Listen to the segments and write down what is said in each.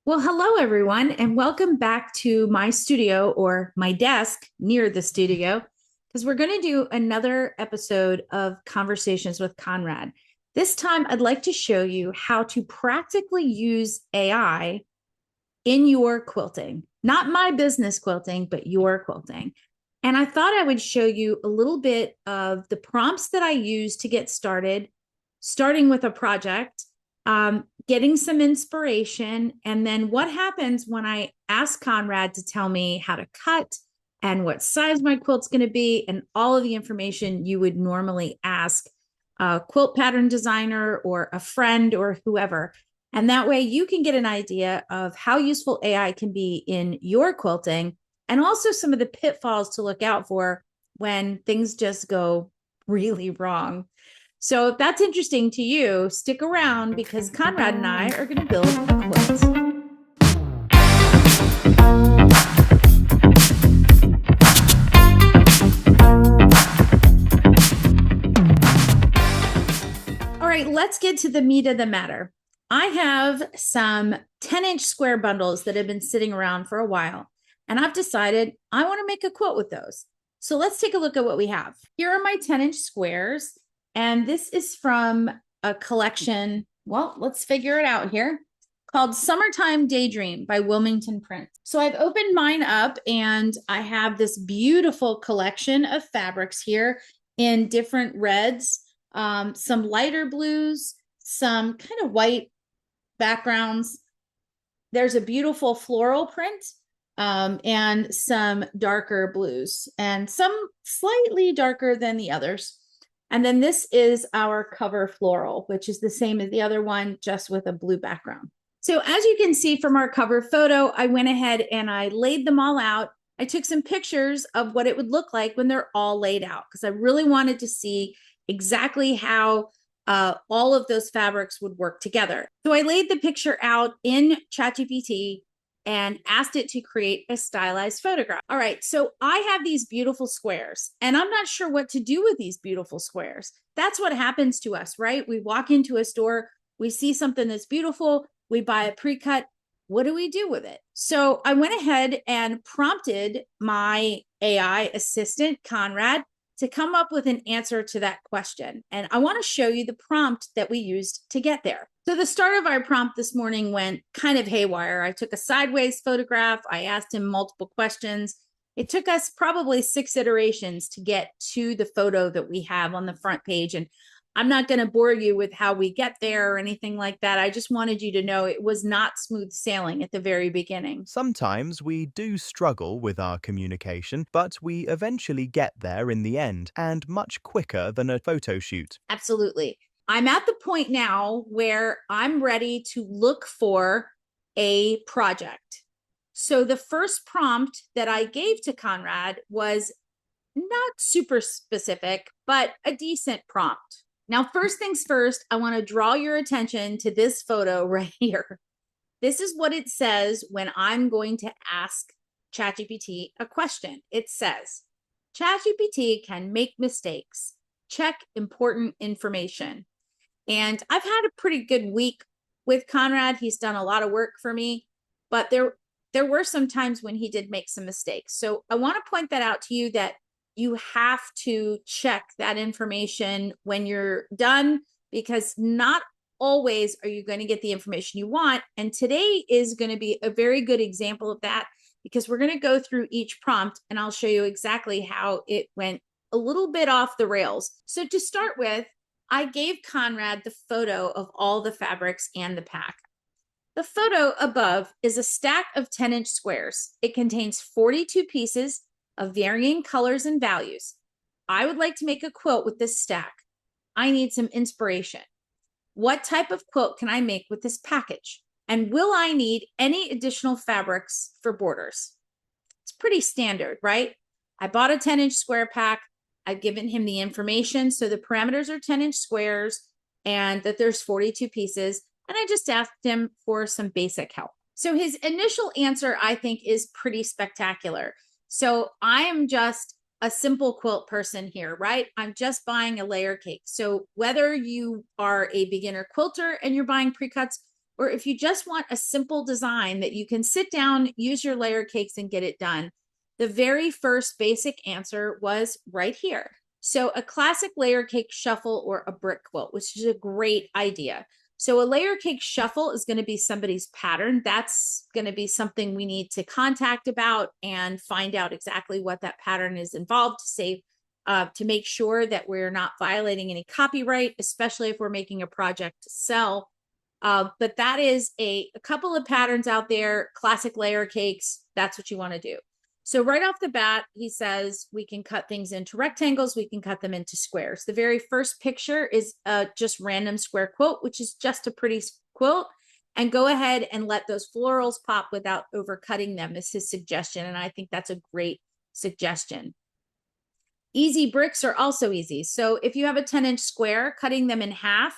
Well, hello everyone, and welcome back to my studio or my desk near the studio, because we're going to do another episode of Conversations with Conrad. This time, I'd like to show you how to practically use AI in your quilting, not my business quilting, but your quilting. And I thought I would show you a little bit of the prompts that I use to get started, starting with a project, getting some inspiration, and then what happens when I ask Conrad to tell me how to cut and what size my quilt's going to be, and all of the information you would normally ask a quilt pattern designer or a friend or whoever. And that way you can get an idea of how useful AI can be in your quilting and also some of the pitfalls to look out for when things just go really wrong. So if that's interesting to you, stick around because Conrad and I are going to build a quilt. All right, let's get to the meat of the matter. I have some 10-inch square bundles that have been sitting around for a while, and I've decided I want to make a quilt with those. So let's take a look at what we have. Here are my 10-inch squares, and this is from a collection. Well, let's figure it out here, called Summertime Daydream by Wilmington Print. So I've opened mine up, and I have this beautiful collection of fabrics here in different reds, some lighter blues, some kind of white backgrounds. There's a beautiful floral print, and some darker blues and some slightly darker than the others. And then this is our cover floral, which is the same as the other one, just with a blue background. So as you can see from our cover photo, I went ahead and I laid them all out. I took some pictures of what it would look like when they're all laid out, because I really wanted to see exactly how all of those fabrics would work together. So I laid the picture out in ChatGPT and asked it to create a stylized photograph. All right, so I have these beautiful squares, and I'm not sure what to do with these beautiful squares. That's what happens to us, right? We walk into a store, we see something that's beautiful, we buy a pre-cut. What do we do with it? So I went ahead and prompted my AI assistant, Conrad, to come up with an answer to that question. And I want to show you the prompt that we used to get there. So the start of our prompt this morning went kind of haywire. I took a sideways photograph. I asked him multiple questions. It took us probably 6 iterations to get to the photo that we have on the front page. And I'm not going to bore you with how we get there or anything like that. I just wanted you to know it was not smooth sailing at the very beginning. Sometimes we do struggle with our communication, but we eventually get there in the end, and much quicker than a photo shoot. Absolutely. I'm at the point now where I'm ready to look for a project. So the first prompt that I gave to Conrad was not super specific, but a decent prompt. Now, first things first, I want to draw your attention to this photo right here. This is what it says when I'm going to ask ChatGPT a question. It says, ChatGPT can make mistakes. Check important information. And I've had a pretty good week with Conrad. He's done a lot of work for me, but there were some times when he did make some mistakes. So I want to point that out to you, that you have to check that information when you're done, because not always are you going to get the information you want. And today is going to be a very good example of that, because we're going to go through each prompt and I'll show you exactly how it went a little bit off the rails. So to start with, I gave Conrad the photo of all the fabrics and the pack. The photo above is a stack of 10-inch squares. It contains 42 pieces of varying colors and values. I would like to make a quilt with this stack. I need some inspiration. What type of quilt can I make with this package? And will I need any additional fabrics for borders? It's pretty standard, right? I bought a 10-inch square pack. I've given him the information. So the parameters are 10-inch squares and that there's 42 pieces. And I just asked him for some basic help. So his initial answer, I think, is pretty spectacular. So I am just a simple quilt person here, right? I'm just buying a layer cake. So whether you are a beginner quilter and you're buying pre-cuts, or if you just want a simple design that you can sit down, use your layer cakes and get it done, the very first basic answer was right here. So a classic layer cake shuffle or a brick quilt, which is a great idea. So a layer cake shuffle is going to be somebody's pattern. That's going to be something we need to contact about and find out exactly what that pattern is involved to save, to make sure that we're not violating any copyright, especially if we're making a project to sell. But that is a couple of patterns out there, classic layer cakes. That's what you want to do. So right off the bat, he says we can cut things into rectangles, we can cut them into squares. The very first picture is just random square quilt, which is just a pretty quilt. And go ahead and let those florals pop without overcutting them is his suggestion. And I think that's a great suggestion. Easy bricks are also easy. So if you have a 10-inch square, cutting them in half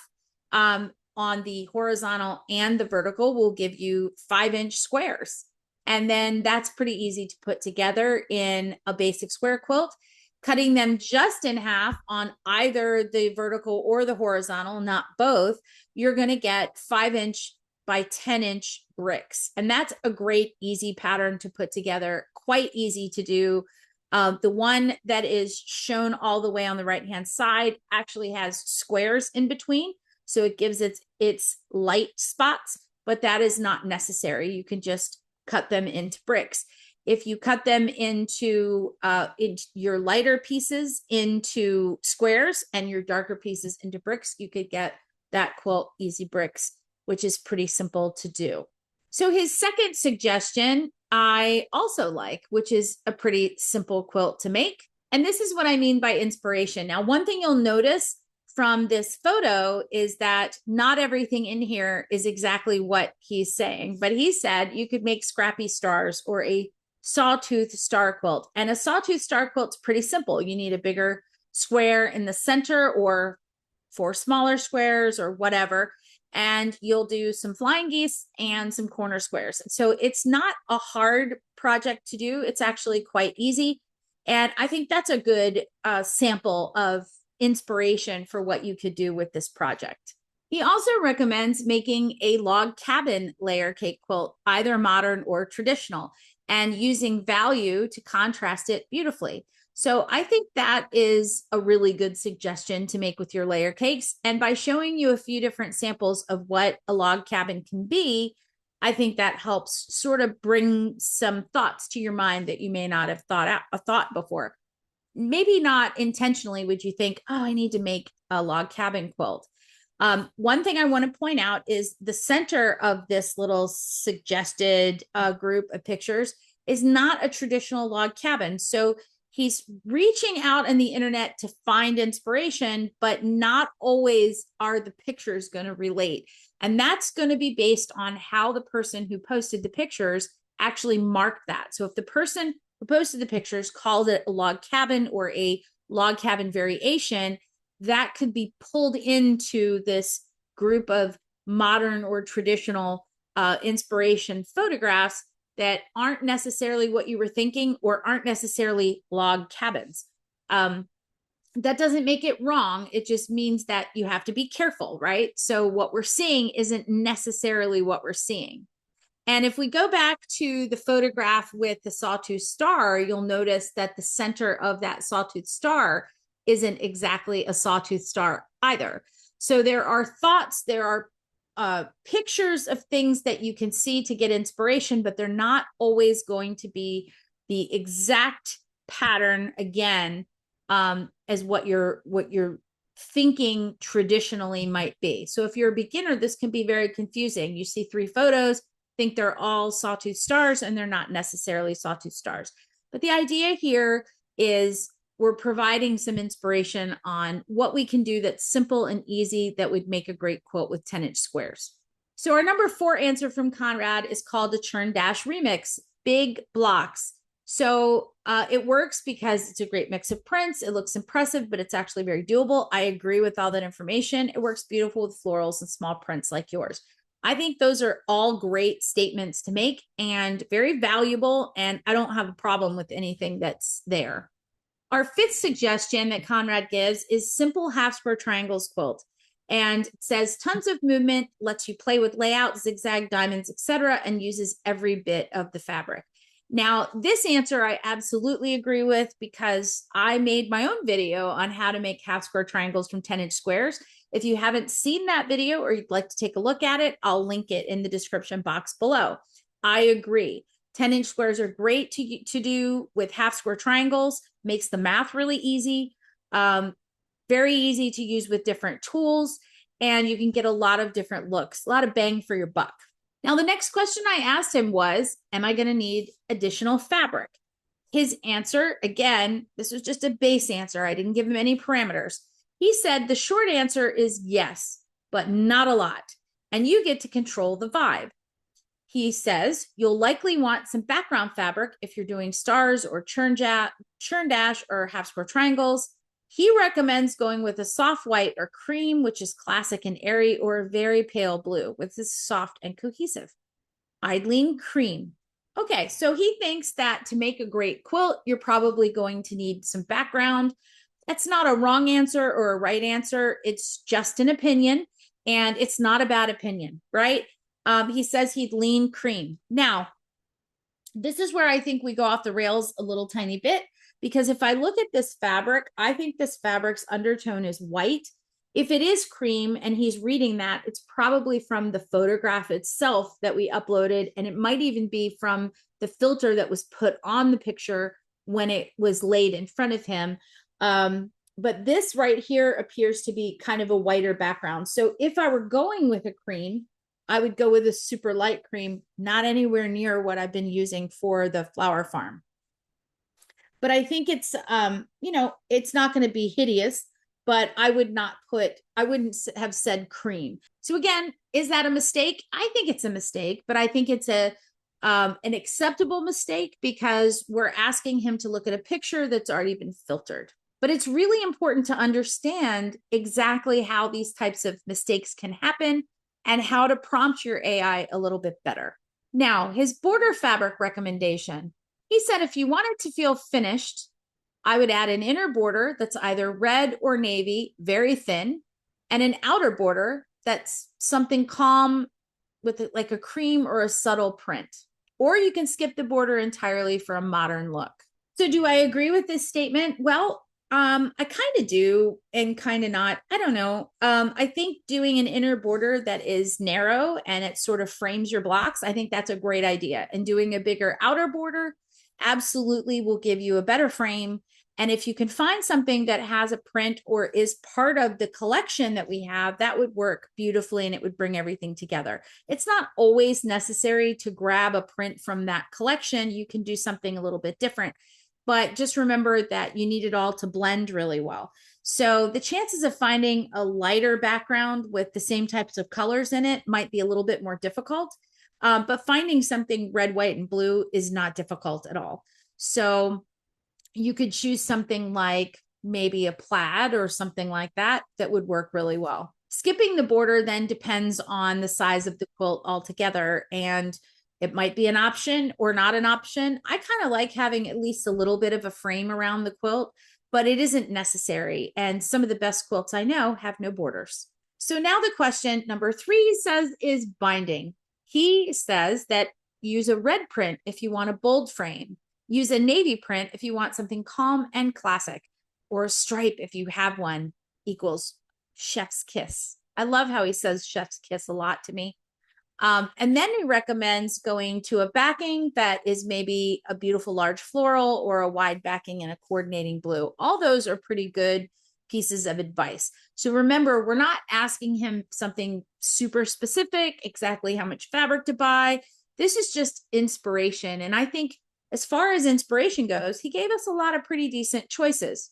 on the horizontal and the vertical will give you 5-inch squares. And then that's pretty easy to put together in a basic square quilt. Cutting them just in half on either the vertical or the horizontal, not both, you're going to get 5-inch by 10-inch bricks. And that's a great, easy pattern to put together, quite easy to do. The one that is shown all the way on the right-hand side actually has squares in between. So it gives its light spots, but that is not necessary. You can just cut them into bricks. If you cut them into your lighter pieces into squares and your darker pieces into bricks, you could get that quilt easy bricks, which is pretty simple to do. So his second suggestion I also like, which is a pretty simple quilt to make. And this is what I mean by inspiration. Now, one thing you'll notice from this photo is that not everything in here is exactly what he's saying, but he said you could make scrappy stars or a sawtooth star quilt. And a sawtooth star quilt's pretty simple. You need a bigger square in the center or 4 smaller squares or whatever. And you'll do some flying geese and some corner squares. So it's not a hard project to do. It's actually quite easy. And I think that's a good sample of inspiration for what you could do with this project. He also recommends making a log cabin layer cake quilt, either modern or traditional, and using value to contrast it beautifully. So I think that is a really good suggestion to make with your layer cakes. And by showing you a few different samples of what a log cabin can be, I think that helps sort of bring some thoughts to your mind that you may not have thought before. Maybe not intentionally would you think, oh, I need to make a log cabin quilt. One thing I want to point out is the center of this little suggested group of pictures is not a traditional log cabin. So he's reaching out in the internet to find inspiration, but not always are the pictures going to relate. And that's going to be based on how the person who posted the pictures actually marked that. So if the person who posted the pictures called it a log cabin or a log cabin variation, that could be pulled into this group of modern or traditional inspiration photographs that aren't necessarily what you were thinking or aren't necessarily log cabins. That doesn't make it wrong. It just means that you have to be careful, right? So what we're seeing isn't necessarily what we're seeing. And if we go back to the photograph with the Sawtooth Star, you'll notice that the center of that Sawtooth Star isn't exactly a Sawtooth Star either. So there are thoughts, there are pictures of things that you can see to get inspiration, but they're not always going to be the exact pattern again as what you're thinking traditionally might be. So if you're a beginner, this can be very confusing. You see 3 photos, think they're all Sawtooth Stars, and they're not necessarily Sawtooth Stars. But the idea here is we're providing some inspiration on what we can do that's simple and easy that would make a great quilt with 10-inch squares. So our number 4 answer from Conrad is called the Churn Dash Remix, big blocks. So it works because it's a great mix of prints. It looks impressive, but it's actually very doable. I agree with all that information. It works beautiful with florals and small prints like yours. I think those are all great statements to make and very valuable, and I don't have a problem with anything that's there. Our 5th suggestion that Conrad gives is simple half square triangles quilt. And it says tons of movement, lets you play with layout, zigzag, diamonds, etc., and uses every bit of the fabric. Now, this answer I absolutely agree with because I made my own video on how to make half square triangles from 10-inch squares. If you haven't seen that video or you'd like to take a look at it, I'll link it in the description box below. I agree. 10-inch squares are great to do with half square triangles, makes the math really easy, very easy to use with different tools, and you can get a lot of different looks, a lot of bang for your buck. Now, the next question I asked him was, am I going to need additional fabric? His answer, again, this was just a base answer. I didn't give him any parameters. He said the short answer is yes, but not a lot. And you get to control the vibe. He says you'll likely want some background fabric if you're doing stars or churn dash or half square triangles. He recommends going with a soft white or cream, which is classic and airy, or a very pale blue, which is soft and cohesive. I'd lean cream. Okay, so he thinks that to make a great quilt, you're probably going to need some background. That's not a wrong answer or a right answer. It's just an opinion, and it's not a bad opinion, right? He says he'd lean cream. Now, this is where I think we go off the rails a little tiny bit, because if I look at this fabric, I think this fabric's undertone is white. If it is cream and he's reading that, it's probably from the photograph itself that we uploaded, and it might even be from the filter that was put on the picture when it was laid in front of him. But this right here appears to be kind of a whiter background. So if I were going with a cream, I would go with a super light cream, not anywhere near what I've been using for the flower farm. But I think it's, it's not going to be hideous, but I wouldn't have said cream. So again, is that a mistake? I think it's a mistake, but I think it's an acceptable mistake because we're asking him to look at a picture that's already been filtered. But it's really important to understand exactly how these types of mistakes can happen and how to prompt your AI a little bit better. Now, his border fabric recommendation, he said if you want it to feel finished, I would add an inner border that's either red or navy, very thin, and an outer border that's something calm with like a cream or a subtle print. Or you can skip the border entirely for a modern look. So do I agree with this statement? Well, I kind of do and kind of not. I don't know. I think doing an inner border that is narrow and it sort of frames your blocks, I think that's a great idea. And doing a bigger outer border absolutely will give you a better frame. And if you can find something that has a print or is part of the collection that we have, that would work beautifully and it would bring everything together. It's not always necessary to grab a print from that collection. You can do something a little bit different. But just remember that you need it all to blend really well. So the chances of finding a lighter background with the same types of colors in it might be a little bit more difficult. But finding something red, white, and blue is not difficult at all. So you could choose something like maybe a plaid or something like that that would work really well. Skipping the border then depends on the size of the quilt altogether, and it might be an option or not an option. I kind of like having at least a little bit of a frame around the quilt, but it isn't necessary. And some of the best quilts I know have no borders. So now the question number 3 says is binding. He says that use a red print if you want a bold frame. Use a navy print if you want something calm and classic, or a stripe if you have one equals chef's kiss. I love how he says chef's kiss a lot to me. And then he recommends going to a backing that is maybe a beautiful large floral or a wide backing and a coordinating blue. All those are pretty good pieces of advice. So remember, we're not asking him something super specific, exactly how much fabric to buy. This is just inspiration. And I think as far as inspiration goes, he gave us a lot of pretty decent choices.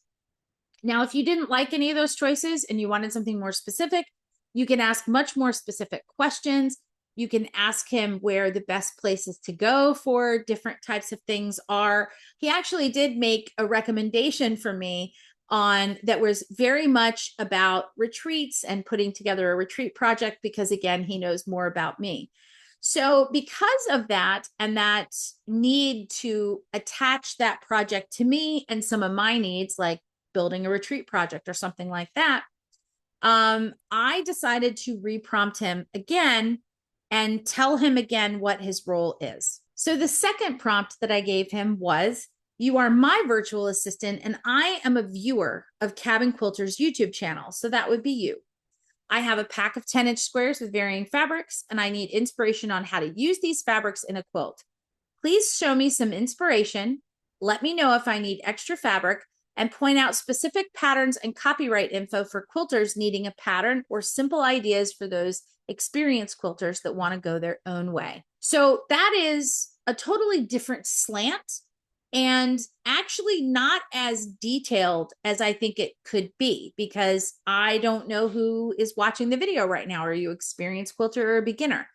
Now, if you didn't like any of those choices and you wanted something more specific, you can ask much more specific questions. You can ask him where the best places to go for different types of things are. He actually did make a recommendation for me on that was very much about retreats and putting together a retreat project because, again, he knows more about me. So because of that and that need to attach that project to me and some of my needs, like building a retreat project or something like that, I decided to reprompt him again and tell him again what his role is. So the second prompt that I gave him was, you are my virtual assistant, and I am a viewer of Cabin Quilters YouTube channel. So that would be you. I have a pack of 10-inch squares with varying fabrics, and I need inspiration on how to use these fabrics in a quilt. Please show me some inspiration. Let me know if I need extra fabric, and point out specific patterns and copyright info for quilters needing a pattern, or simple ideas for those experienced quilters that want to go their own way. So that is a totally different slant, and actually not as detailed as I think it could be, because I don't know who is watching the video right now. Are you experienced quilter or a beginner?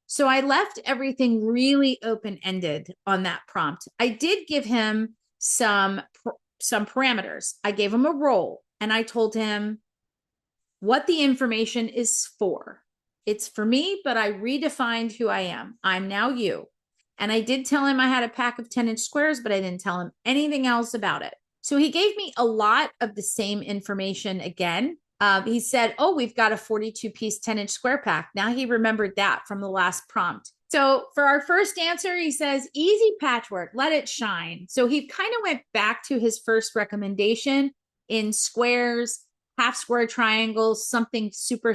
So I left everything really open-ended on that prompt. I did give him some parameters. I gave him a role, and I told him what the information is for. It's for me, but I redefined who I am. I'm now you. And I did tell him I had a pack of 10-inch squares, but I didn't tell him anything else about it. So he gave me a lot of the same information again. He said, oh, we've got a 42-piece 10-inch square pack. Now he remembered that from the last prompt. So for our first answer, he says, easy patchwork, let it shine. So he kind of went back to his first recommendation in squares, half square triangles, something super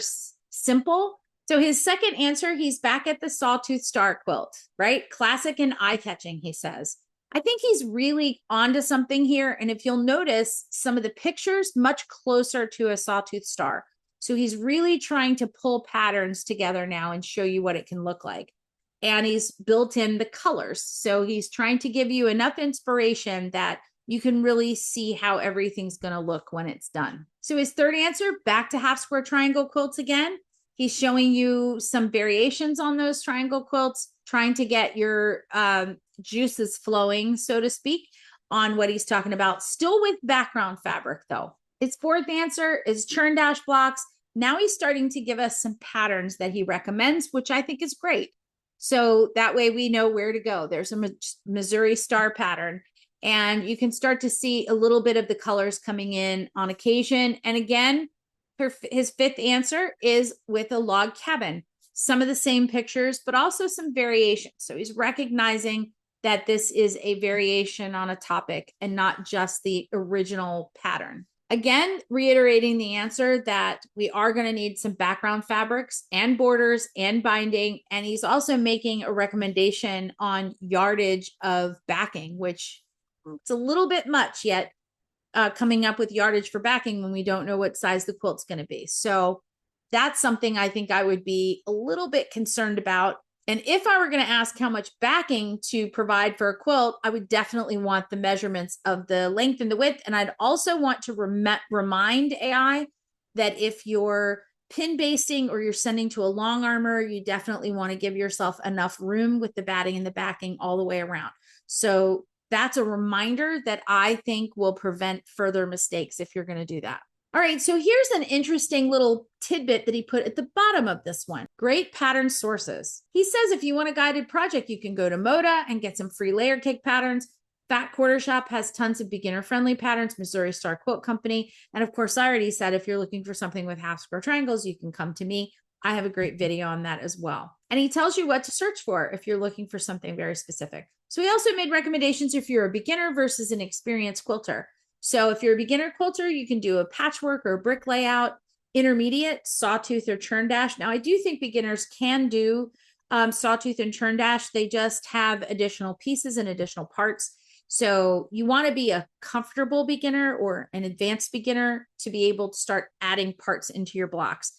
simple. So his second answer, he's back at the Sawtooth Star quilt, right? Classic and eye-catching, he says. I think he's really onto something here. And if you'll notice, some of the pictures much closer to a Sawtooth Star. So he's really trying to pull patterns together now and show you what it can look like. And he's built in the colors. So he's trying to give you enough inspiration that you can really see how everything's going to look when it's done. So his third answer, back to half square triangle quilts again. He's showing you some variations on those triangle quilts, trying to get your juices flowing, so to speak, on what he's talking about. Still with background fabric, though. His fourth answer is churn dash blocks. Now he's starting to give us some patterns that he recommends, which I think is great. So that way we know where to go. There's a Missouri Star pattern, and you can start to see a little bit of the colors coming in on occasion. And again, his fifth answer is with a log cabin. Some of the same pictures, but also some variation. So he's recognizing that this is a variation on a topic and not just the original pattern. Again, reiterating the answer that we are going to need some background fabrics and borders and binding. And he's also making a recommendation on yardage of backing, which it's a little bit much yet, coming up with yardage for backing when we don't know what size the quilt's going to be. So that's something I think I would be a little bit concerned about. And if I were going to ask how much backing to provide for a quilt, I would definitely want the measurements of the length and the width. And I'd also want to remind AI that if you're pin basting or you're sending to a long armor, you definitely want to give yourself enough room with the batting and the backing all the way around. So that's a reminder that I think will prevent further mistakes if you're going to do that. All right, so here's an interesting little tidbit that he put at the bottom of this one. Great pattern sources. He says if you want a guided project, you can go to Moda and get some free layer cake patterns. Fat Quarter Shop has tons of beginner-friendly patterns, Missouri Star Quilt Company. And of course, I already said if you're looking for something with half square triangles, you can come to me. I have a great video on that as well. And he tells you what to search for if you're looking for something very specific. So he also made recommendations if you're a beginner versus an experienced quilter. So if you're a beginner quilter, you can do a patchwork or a brick layout. Intermediate, sawtooth or churn dash. Now, I do think beginners can do sawtooth and churn dash. They just have additional pieces and additional parts. So you want to be a comfortable beginner or an advanced beginner to be able to start adding parts into your blocks.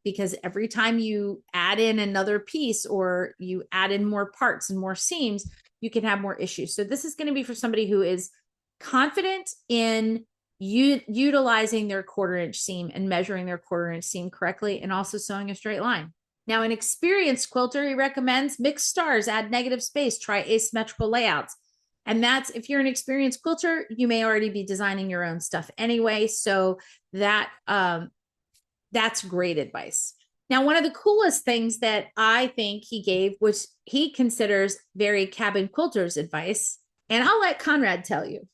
Because every time you add in another piece or you add in more parts and more seams, you can have more issues. So this is going to be for somebody who is confident in utilizing their 1/4-inch seam and measuring their 1/4-inch seam correctly, and also sewing a straight line. Now, an experienced quilter, he recommends mixed stars, add negative space, try asymmetrical layouts. And that's, if you're an experienced quilter, you may already be designing your own stuff anyway. So that's great advice. Now, one of the coolest things that I think he gave, which he considers very cabin quilters advice, and I'll let Conrad tell you.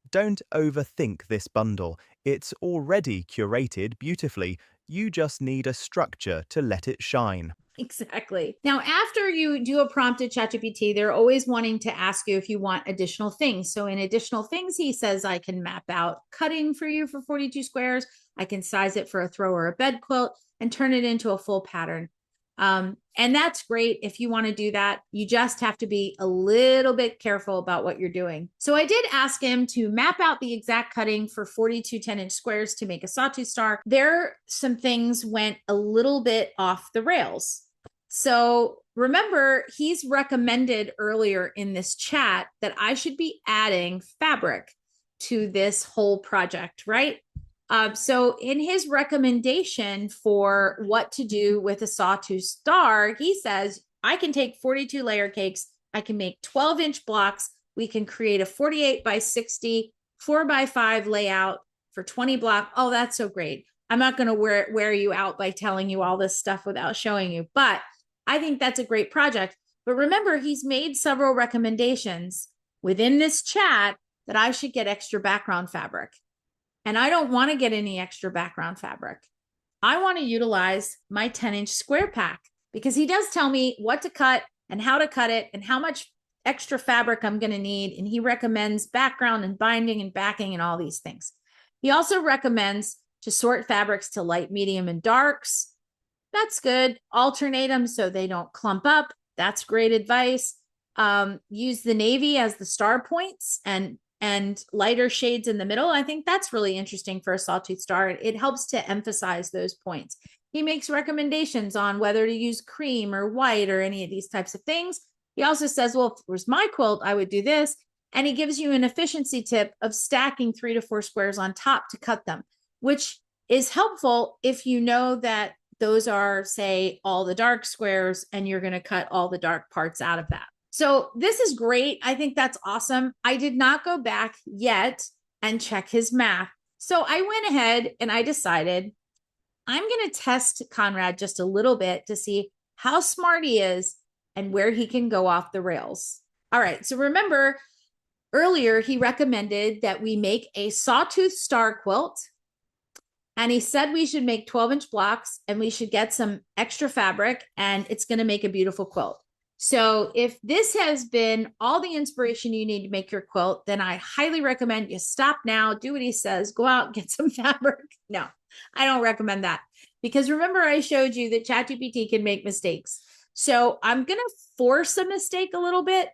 Don't overthink this bundle. It's already curated beautifully. You just need a structure to let it shine. Exactly. Now, after you do a prompt to ChatGPT, they're always wanting to ask you if you want additional things. So, in additional things, he says, I can map out cutting for you for 42 squares. I can size it for a throw or a bed quilt and turn it into a full pattern. And that's great if you want to do that. You just have to be a little bit careful about what you're doing. So I did ask him to map out the exact cutting for 42 10-inch squares to make a Sawtooth Star. Some things went a little bit off the rails. So remember, he's recommended earlier in this chat that I should be adding fabric to this whole project, right? So in his recommendation for what to do with a Sawtooth Star, he says, I can take 42 layer cakes. I can make 12-inch blocks. We can create a 48 by 60, 4 by 5 layout for 20 block. Oh, that's so great. I'm not going to wear you out by telling you all this stuff without showing you, but I think that's a great project. But remember, he's made several recommendations within this chat that I should get extra background fabric. And I don't want to get any extra background fabric. I want to utilize my 10-inch square pack because he does tell me what to cut and how to cut it and how much extra fabric I'm going to need. And he recommends background and binding and backing and all these things. He also recommends to sort fabrics to light, medium, and darks. That's good. Alternate them so they don't clump up. That's great advice. Use the navy as the star points and lighter shades in the middle. I think that's really interesting for a Sawtooth Star. It helps to emphasize those points. He makes recommendations on whether to use cream or white or any of these types of things. He also says, well, if it was my quilt, I would do this. And he gives you an efficiency tip of stacking 3 to 4 squares on top to cut them, which is helpful if you know that those are, say, all the dark squares and you're going to cut all the dark parts out of that. So this is great. I think that's awesome. I did not go back yet and check his math. So I went ahead and I decided I'm going to test Conrad just a little bit to see how smart he is and where he can go off the rails. All right. So remember earlier, he recommended that we make a Sawtooth Star quilt. And he said we should make 12-inch blocks and we should get some extra fabric and it's going to make a beautiful quilt. So if this has been all the inspiration you need to make your quilt, then I highly recommend you stop now, do what he says, go out, get some fabric. No, I don't recommend that because remember I showed you that ChatGPT can make mistakes. So I'm going to force a mistake a little bit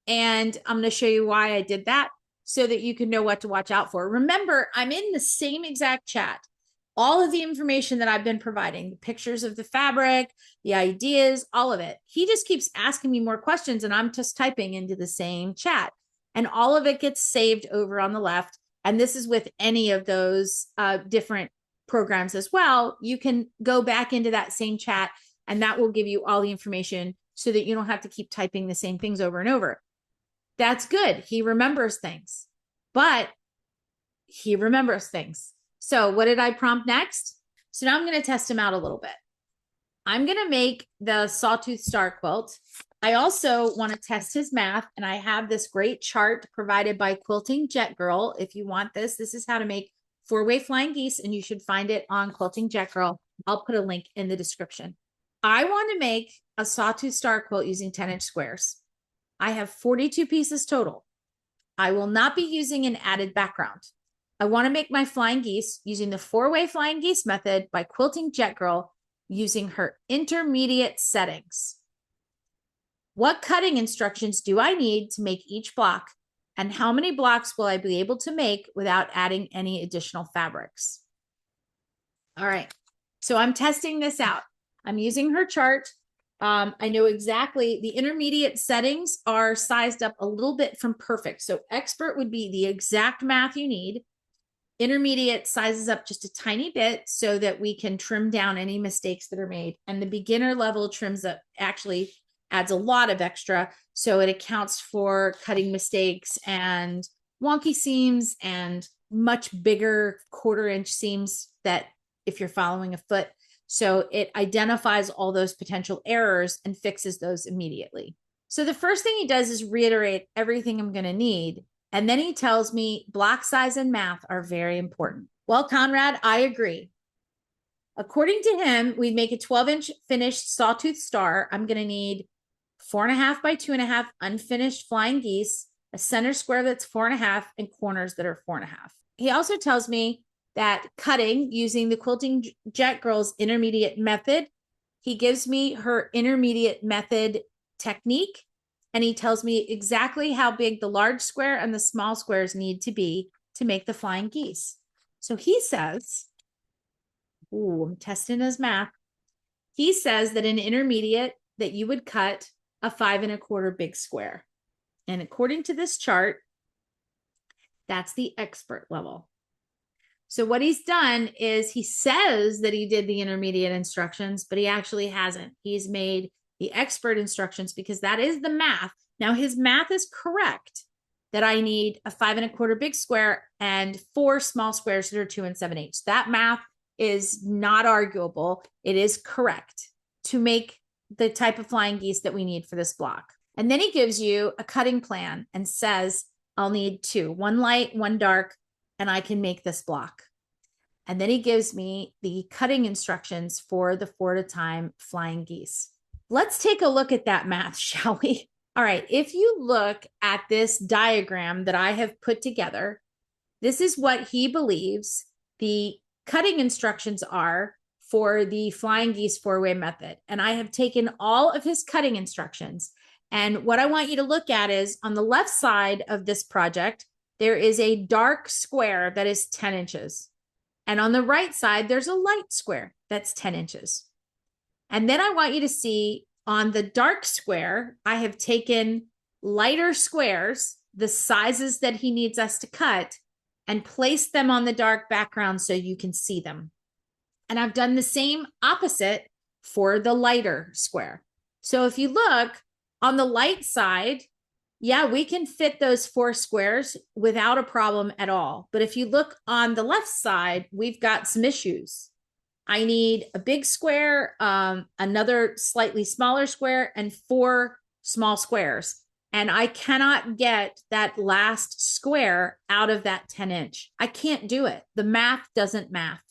and I'm going to show you why I did that so that you can know what to watch out for. Remember, I'm in the same exact chat. All of the information that I've been providing, the pictures of the fabric, the ideas, all of it. He just keeps asking me more questions and I'm just typing into the same chat. And all of it gets saved over on the left. And this is with any of those different programs as well. You can go back into that same chat and that will give you all the information so that you don't have to keep typing the same things over and over. That's good. He remembers things, but he remembers things. So what did I prompt next? So now I'm going to test him out a little bit. I'm going to make the Sawtooth Star quilt. I also want to test his math, and I have this great chart provided by Quilting Jet Girl. If you want this, this is how to make 4-way flying geese, and you should find it on Quilting Jet Girl. I'll put a link in the description. I want to make a Sawtooth Star quilt using 10-inch squares. I have 42 pieces total. I will not be using an added background. I want to make my flying geese using the 4-way flying geese method by Quilting Jet Girl using her intermediate settings. What cutting instructions do I need to make each block? And how many blocks will I be able to make without adding any additional fabrics? All right, so I'm testing this out. I'm using her chart. I know exactly the intermediate settings are sized up a little bit from perfect. So expert would be the exact math you need. Intermediate sizes up just a tiny bit so that we can trim down any mistakes that are made. And the beginner level trims up, actually adds a lot of extra. So it accounts for cutting mistakes and wonky seams and much bigger 1/4-inch seams that if you're following a foot. So it identifies all those potential errors and fixes those immediately. So the first thing he does is reiterate everything I'm going to need. And then he tells me block size and math are very important. Well, Conrad, I agree. According to him, we'd make a 12-inch finished Sawtooth Star. I'm going to need 4.5 by 2.5 unfinished flying geese, a center square that's 4.5, and corners that are 4.5. He also tells me that cutting using the Quilting Jet Girl's intermediate method, he gives me her intermediate method technique, and he tells me exactly how big the large square and the small squares need to be to make the flying geese. So he says, ooh, I'm testing his math. He says that in intermediate that you would cut a 5.25 big square. And according to this chart, that's the expert level. So what he's done is he says that he did the intermediate instructions, but he actually hasn't. He's made the expert instructions because that is the math. Now his math is correct that I need a 5.25 big square and 4 small squares that are 2 7/8. That math is not arguable. It is correct to make the type of flying geese that we need for this block. And then he gives you a cutting plan and says, I'll need 2, one light, one dark, and I can make this block. And then he gives me the cutting instructions for the 4 at a time flying geese. Let's take a look at that math, shall we? All right, if you look at this diagram that I have put together, this is what he believes the cutting instructions are for the flying geese 4-way method. And I have taken all of his cutting instructions. And what I want you to look at is on the left side of this project, there is a dark square that is 10 inches. And on the right side, there's a light square that's 10 inches. And then I want you to see on the dark square, I have taken lighter squares, the sizes that he needs us to cut, and placed them on the dark background so you can see them. And I've done the same opposite for the lighter square. So if you look on the light side, yeah, we can fit those 4 squares without a problem at all. But if you look on the left side, we've got some issues. I need a big square, another slightly smaller square, and 4 small squares. And I cannot get that last square out of that 10 inch. I can't do it. The math doesn't math.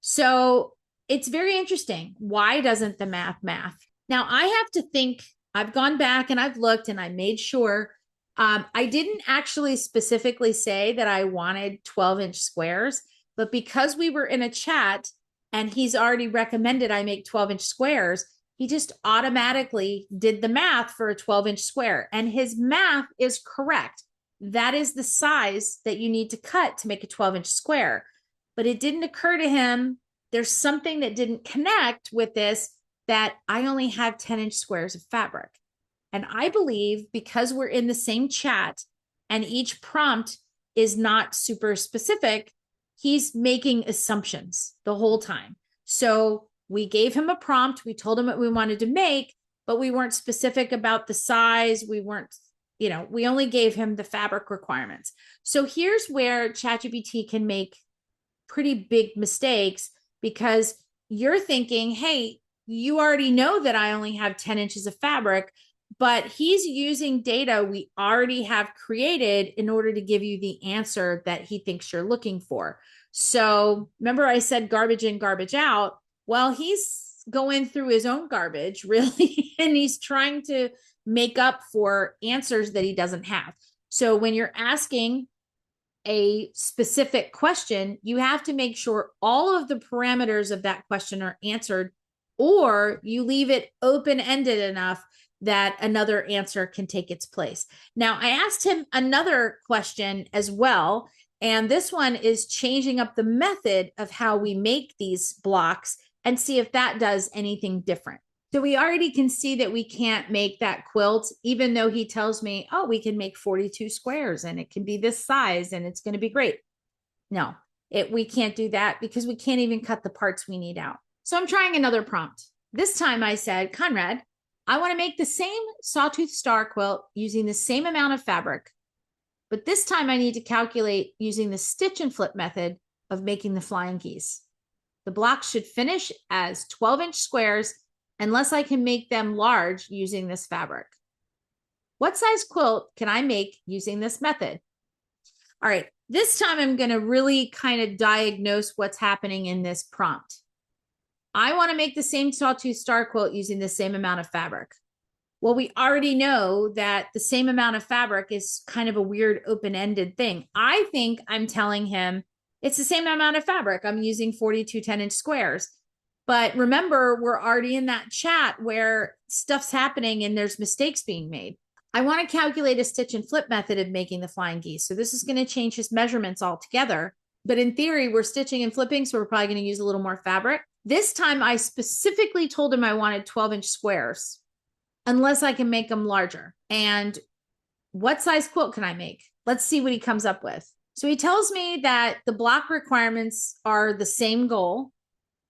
So it's very interesting. Why doesn't the math math? Now I have to think, I've gone back and I've looked and I made sure I didn't actually specifically say that I wanted 12-inch squares, but because we were in a chat and he's already recommended I make 12-inch squares, he just automatically did the math for a 12-inch square. And his math is correct. That is the size that you need to cut to make a 12-inch square. But it didn't occur to him, there's something that didn't connect with this, that I only have 10-inch squares of fabric. And I believe because we're in the same chat and each prompt is not super specific, he's making assumptions the whole time. So we gave him a prompt. We told him what we wanted to make, but we weren't specific about the size. We weren't, we only gave him the fabric requirements. So here's where ChatGPT can make pretty big mistakes because you're thinking, hey, you already know that I only have 10 inches of fabric, but he's using data we already have created in order to give you the answer that he thinks you're looking for. So remember I said garbage in, garbage out. Well, he's going through his own garbage, really, and he's trying to make up for answers that he doesn't have. So when you're asking a specific question, you have to make sure all of the parameters of that question are answered, or you leave it open-ended enough that another answer can take its place. Now, I asked him another question as well, and this one is changing up the method of how we make these blocks and see if that does anything different. So we already can see that we can't make that quilt, even though he tells me, oh, we can make 42 squares and it can be this size and it's going to be great. No, we can't do that because we can't even cut the parts we need out. So I'm trying another prompt. This time I said, Conrad, I want to make the same Sawtooth Star quilt using the same amount of fabric, but this time I need to calculate using the stitch and flip method of making the flying geese. The blocks should finish as 12-inch squares unless I can make them large using this fabric. What size quilt can I make using this method? All right, This time I'm going to really kind of diagnose what's happening in this prompt. I want to make the same Sawtooth Star quilt using the same amount of fabric. Well, we already know that the same amount of fabric is kind of a weird open-ended thing. I think I'm telling him it's the same amount of fabric. I'm using 42 10-inch squares. But remember, we're already in that chat where stuff's happening and there's mistakes being made. I want to calculate a stitch and flip method of making the flying geese. So this is going to change his measurements altogether. But in theory, we're stitching and flipping, so we're probably going to use a little more fabric. This time, I specifically told him I wanted 12-inch squares, unless I can make them larger. And what size quilt can I make? Let's see what he comes up with. So he tells me that the block requirements are the same goal.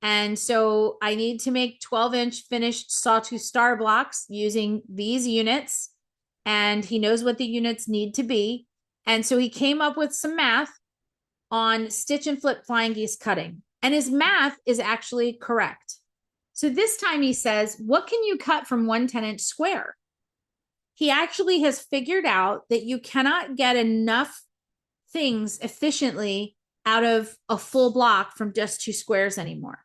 And so I need to make 12-inch finished Sawtooth Star blocks using these units. And he knows what the units need to be. And so he came up with some math on stitch and flip flying geese cutting. And his math is actually correct. So this time he says, what can you cut from one 10-inch square? He actually has figured out that you cannot get enough things efficiently out of a full block from just 2 squares anymore.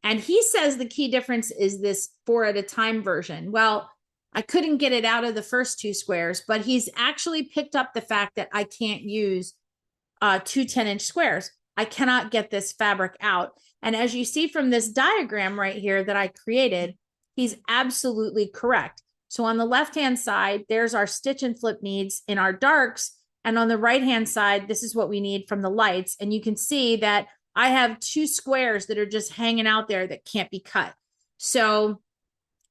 And he says the key difference is this 4 at a time version. Well, I couldn't get it out of the first 2 squares, but he's actually picked up the fact that I can't use 2 10-inch squares. I cannot get this fabric out. And as you see from this diagram right here that I created, he's absolutely correct. So on the left-hand side, there's our stitch and flip needs in our darks. And on the right-hand side, this is what we need from the lights. And you can see that I have 2 squares that are just hanging out there that can't be cut. So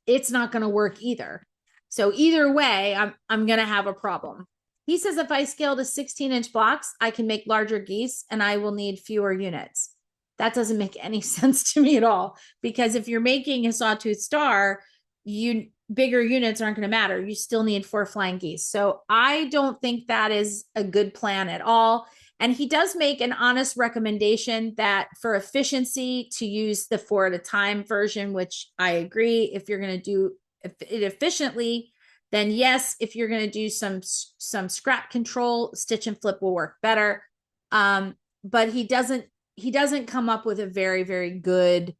it's not going to work either. So either way, I'm going to have a problem. He says if I scale to 16-inch blocks, I can make larger geese and I will need fewer units. That doesn't make any sense to me at all, because if you're making a Sawtooth Star, bigger units aren't going to matter. You still need 4 flying geese. So I don't think that is a good plan at all. And he does make an honest recommendation that for efficiency to use the 4 at a time version, which I agree. If you're going to do it efficiently, then yes, if you're going to do some scrap control, stitch and flip will work better. But he doesn't come up with a very, very good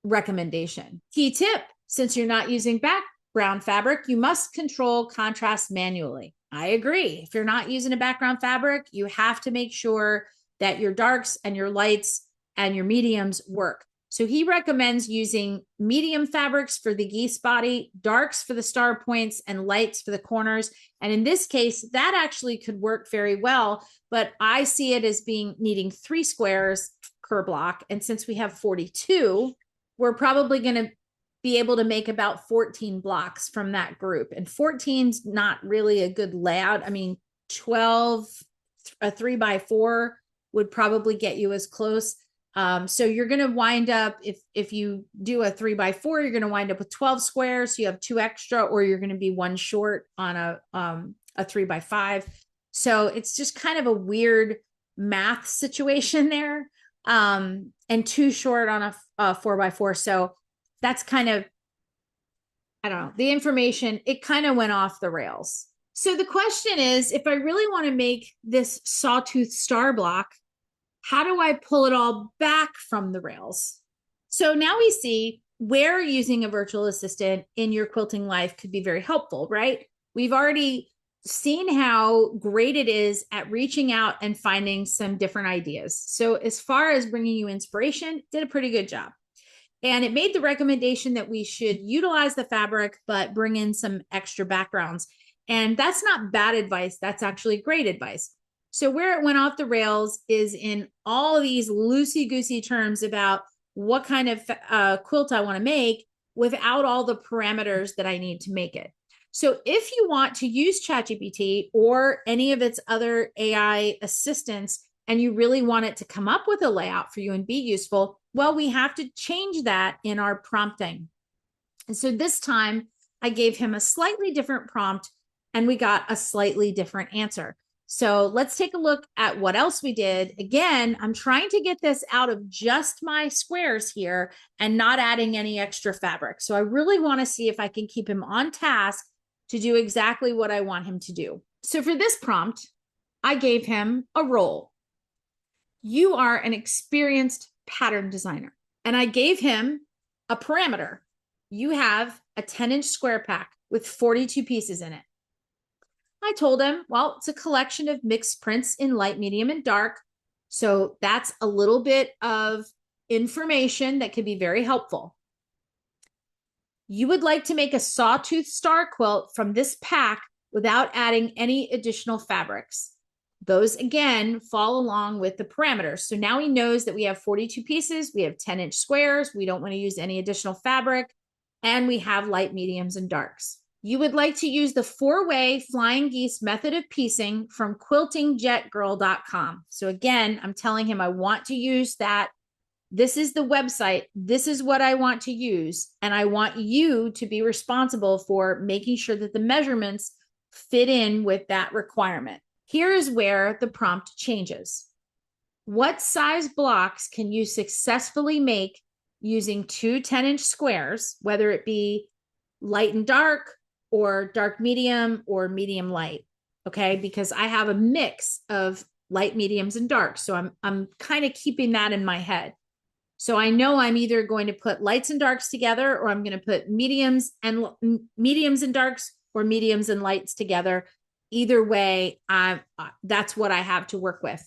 recommendation. Key tip, since you're not using background fabric, you must control contrast manually. I agree. If you're not using a background fabric, you have to make sure that your darks and your lights and your mediums work. So he recommends using medium fabrics for the geese body, darks for the star points, and lights for the corners. And in this case, that actually could work very well, but I see it as needing 3 squares per block. And since we have 42, we're probably going to be able to make about 14 blocks from that group. And 14's not really a good layout. I mean, 12, a 3x4 would probably get you as close. So you're going to wind up, if you do a 3x4, you're going to wind up with 12 squares. So you have 2 extra, or you're going to be 1 short on a 3x5. So it's just kind of a weird math situation there. And 2 short on a 4x4. So that's kind of, I don't know, the information, it kind of went off the rails. So the question is, if I really want to make this Sawtooth Star block, how do I pull it all back from the rails? So now we see where using a virtual assistant in your quilting life could be very helpful, right? We've already seen how great it is at reaching out and finding some different ideas. So as far as bringing you inspiration, did a pretty good job. And it made the recommendation that we should utilize the fabric, but bring in some extra backgrounds. And that's not bad advice. That's actually great advice. So where it went off the rails is in all of these loosey-goosey terms about what kind of quilt I want to make without all the parameters that I need to make it. So if you want to use ChatGPT or any of its other AI assistants, and you really want it to come up with a layout for you and be useful, well, we have to change that in our prompting. And so this time I gave him a slightly different prompt and we got a slightly different answer. So let's take a look at what else we did. Again, I'm trying to get this out of just my squares here and not adding any extra fabric. So I really want to see if I can keep him on task to do exactly what I want him to do. So for this prompt, I gave him a roll. You are an experienced pattern designer. And I gave him a parameter. You have a 10-inch square pack with 42 pieces in it. I told him, well, it's a collection of mixed prints in light, medium, and dark. So that's a little bit of information that could be very helpful. You would like to make a Sawtooth Star quilt from this pack without adding any additional fabrics. Those, again, fall along with the parameters. So now he knows that we have 42 pieces, we have 10-inch squares, we don't want to use any additional fabric, and we have light, mediums, and darks. You would like to use the 4-way flying geese method of piecing from quiltingjetgirl.com. So again, I'm telling him I want to use that. This is the website. This is what I want to use. And I want you to be responsible for making sure that the measurements fit in with that requirement. Here is where the prompt changes. What size blocks can you successfully make using two 10-inch squares, whether it be light and dark or dark medium or medium light? Okay, because I have a mix of light, mediums, and darks. So I'm kind of keeping that in my head. So I know I'm either going to put lights and darks together, or I'm going to put mediums and darks, or mediums and lights together. Either way, that's what I have to work with.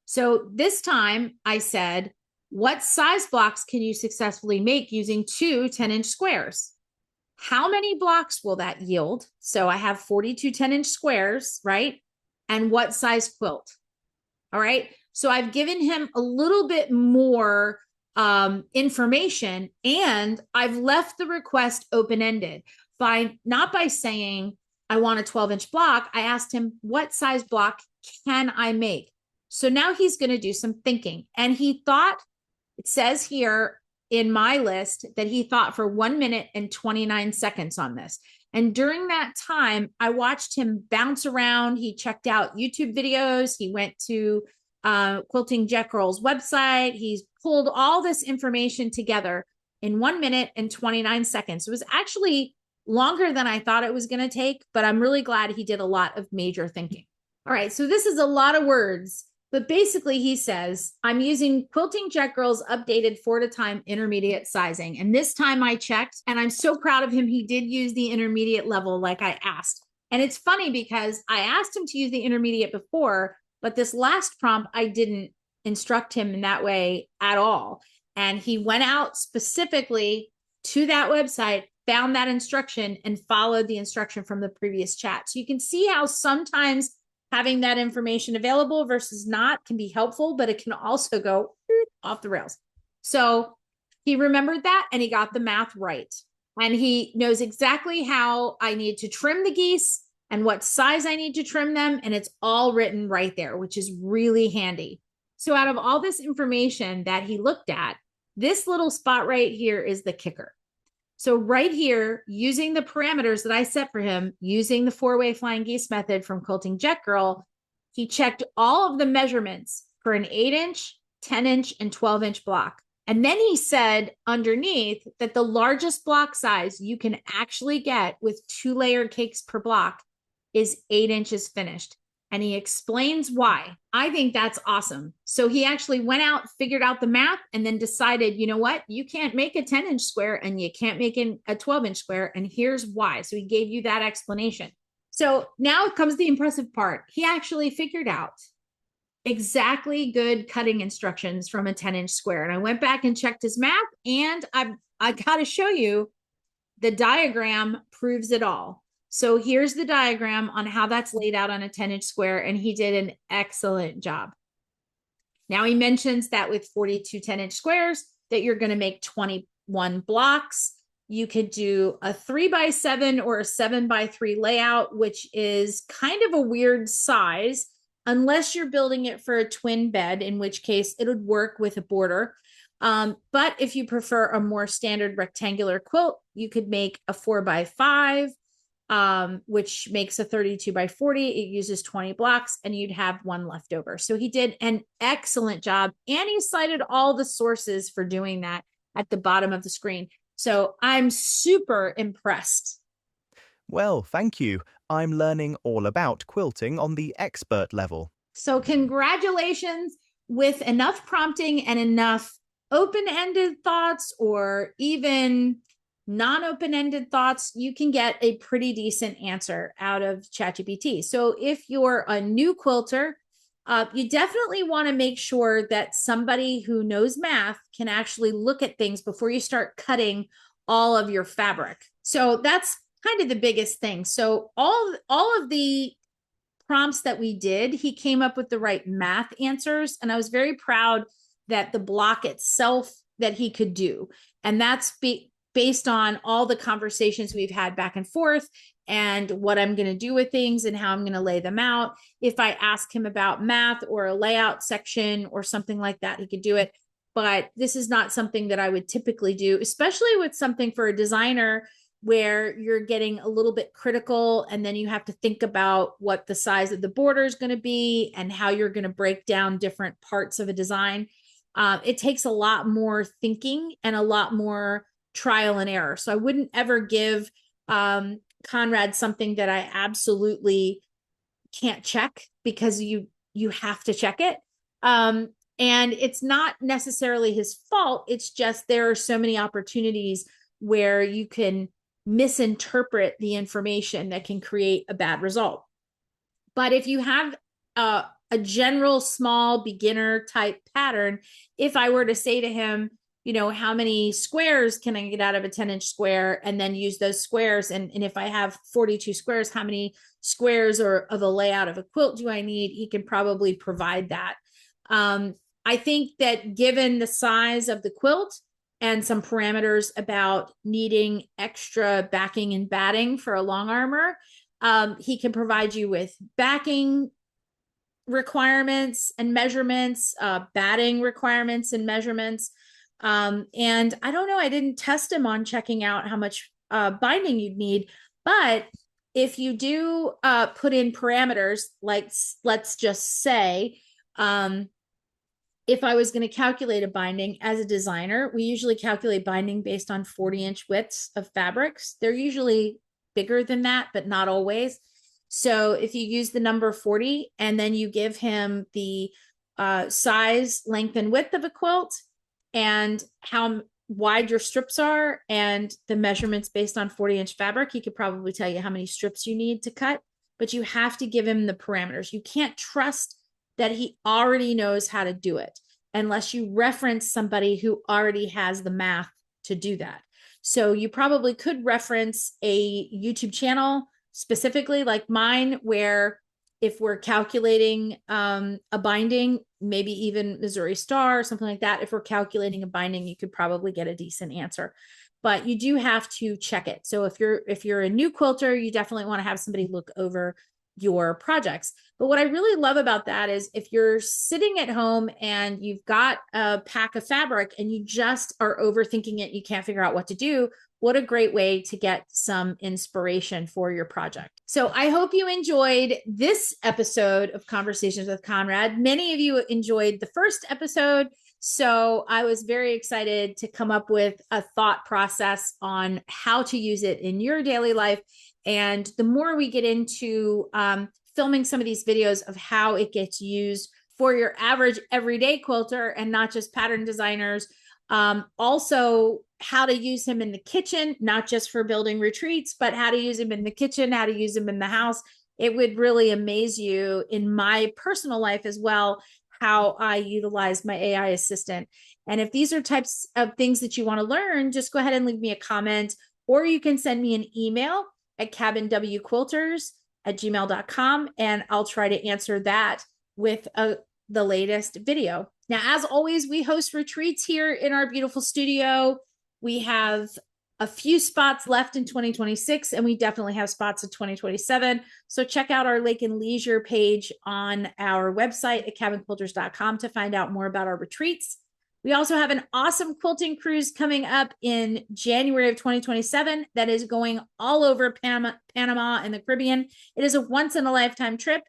So this time I said, what size blocks can you successfully make using two 10-inch squares? How many blocks will that yield? So I have 42 10-inch squares, right? And what size quilt? All right. So I've given him a little bit more information, and I've left the request open-ended not by saying I want a 12-inch block. I asked him, what size block can I make? So now he's going to do some thinking. And he thought, it says here in my list that he thought for 1 minute and 29 seconds on this. And during that time, I watched him bounce around. He checked out YouTube videos. He went to Quilting Jet Girl's website. He's pulled all this information together in 1 minute and 29 seconds. It was actually longer than I thought it was going to take, but I'm really glad he did a lot of major thinking. All right, so this is a lot of words, but basically he says, I'm using Quilting Jet Girl's updated 4-at-a-time intermediate sizing. And this time I checked, and I'm so proud of him. He did use the intermediate level like I asked. And it's funny because I asked him to use the intermediate before, but this last prompt, I didn't instruct him in that way at all. And he went out specifically to that website, found that instruction, and followed the instruction from the previous chat. So you can see how sometimes having that information available versus not can be helpful, but it can also go off the rails. So he remembered that, and he got the math right. And he knows exactly how I need to trim the geese and what size I need to trim them. And it's all written right there, which is really handy. So out of all this information that he looked at, this little spot right here is the kicker. So right here, using the parameters that I set for him, using the 4-way flying geese method from Quilting Jet Girl, he checked all of the measurements for an 8-inch, 10-inch, and 12-inch block. And then he said underneath that the largest block size you can actually get with 2-layer cakes per block is 8 inches finished. And he explains why. I think that's awesome. So he actually went out, figured out the math, and then decided, you know what? You can't make a 10-inch square and you can't make a 12-inch square. And here's why. So he gave you that explanation. So now comes the impressive part. He actually figured out exactly good cutting instructions from a 10-inch square. And I went back and checked his math, and I got to show you the diagram proves it all. So here's the diagram on how that's laid out on a 10-inch square, and he did an excellent job. Now he mentions that with 42 10-inch squares that you're going to make 21 blocks. You could do a 3x7 or a 7x3 layout, which is kind of a weird size, unless you're building it for a twin bed, in which case it would work with a border. But if you prefer a more standard rectangular quilt, you could make a 4x5, which makes a 32x40. It uses 20 blocks, and you'd have one left over. So he did an excellent job, and he cited all the sources for doing that at the bottom of the screen. So I'm super impressed. Well, thank you. I'm learning all about quilting on the expert level. So, congratulations. With enough prompting and enough open ended thoughts, or even non open ended thoughts, you can get a pretty decent answer out of ChatGPT. So, if you're a new quilter, you definitely want to make sure that somebody who knows math can actually look at things before you start cutting all of your fabric. So, that's kind of the biggest thing. So, all of the prompts that we did, he came up with the right math answers. And I was very proud that the block itself that he could do. And that's based on all the conversations we've had back and forth and what I'm going to do with things and how I'm going to lay them out. If I ask him about math or a layout section or something like that, he could do it. But this is not something that I would typically do, especially with something for a designer where you're getting a little bit critical, and then you have to think about what the size of the border is going to be and how you're going to break down different parts of a design. It takes a lot more thinking and a lot more trial and error. So I wouldn't ever give Conrad something that I absolutely can't check, because you have to check it. And it's not necessarily his fault. It's just there are so many opportunities where you can misinterpret the information that can create a bad result. But if you have a general small beginner type pattern, if I were to say to him, how many squares can I get out of a 10-inch square, and then use those squares, and if I have 42 squares, how many squares or of a layout of a quilt do I need? He can probably provide that. I think that given the size of the quilt and some parameters about needing extra backing and batting for a long armor, he can provide you with backing requirements and measurements, batting requirements and measurements. And I don't know, I didn't test him on checking out how much binding you'd need, but if you do put in parameters, like let's just say, if I was going to calculate a binding as a designer, we usually calculate binding based on 40-inch widths of fabrics. They're usually bigger than that, but not always. So if you use the number 40 and then you give him the size, length, and width of a quilt, and how wide your strips are, and the measurements based on 40-inch fabric, he could probably tell you how many strips you need to cut. But you have to give him the parameters. You can't trust that he already knows how to do it unless you reference somebody who already has the math to do that. So you probably could reference a YouTube channel specifically like mine, where if we're calculating a binding, maybe even Missouri Star or something like that, if we're calculating a binding, you could probably get a decent answer. But you do have to check it. So if you're a new quilter, you definitely want to have somebody look over your projects. But what I really love about that is if you're sitting at home and you've got a pack of fabric and you just are overthinking it, you can't figure out what to do, what a great way to get some inspiration for your project. So I hope you enjoyed this episode of Conversations with Conrad. Many of you enjoyed the first episode, so I was very excited to come up with a thought process on how to use it in your daily life. And the more we get into filming some of these videos of how it gets used for your average everyday quilter and not just pattern designers, also how to use him in the kitchen, not just for building retreats, but how to use him in the kitchen, how to use him in the house. It would really amaze you in my personal life as well, how I utilize my AI assistant. And if these are types of things that you want to learn, just go ahead and leave me a comment, or you can send me an email at cabinwquilters@gmail.com, and I'll try to answer that with the latest video. Now, as always, we host retreats here in our beautiful studio. We have a few spots left in 2026, and we definitely have spots in 2027. So check out our Lake and Leisure page on our website at cabinquilters.com to find out more about our retreats. We also have an awesome quilting cruise coming up in January of 2027 that is going all over Panama and the Caribbean. It is a once-in-a-lifetime trip,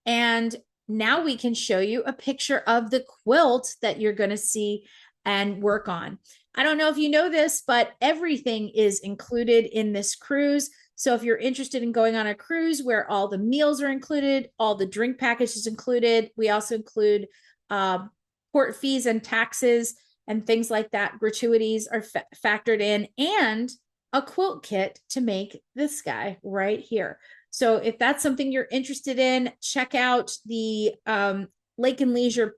and now we can show you a picture of the quilt that you're going to see and work on. I don't know if you know this, but everything is included in this cruise. So if you're interested in going on a cruise where all the meals are included, all the drink package is included, we also include port fees and taxes and things like that. Gratuities are factored in, and a quilt kit to make this guy right here. So if that's something you're interested in, check out the Lake and Leisure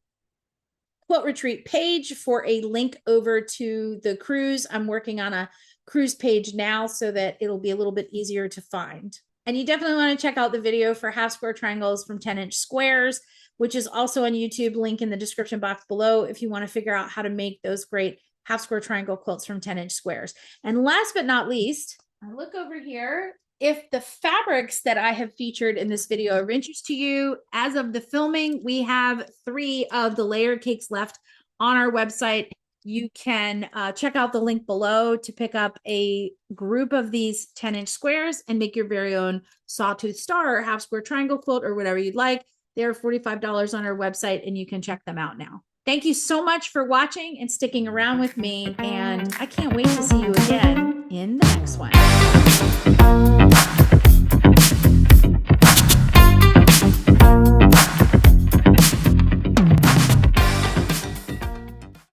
Quilt Retreat page for a link over to the cruise. I'm working on a cruise page now so that it'll be a little bit easier to find. And you definitely want to check out the video for half square triangles from 10-inch squares, which is also on YouTube, link in the description box below if you want to figure out how to make those great half square triangle quilts from 10-inch squares. And last but not least, I look over here. If the fabrics that I have featured in this video are of interest to you, as of the filming, we have 3 of the layer cakes left on our website. You can check out the link below to pick up a group of these 10-inch squares and make your very own Sawtooth Star or half square triangle quilt or whatever you'd like. They're $45 on our website, and you can check them out now. Thank you so much for watching and sticking around with me, and I can't wait to see you again in the next one.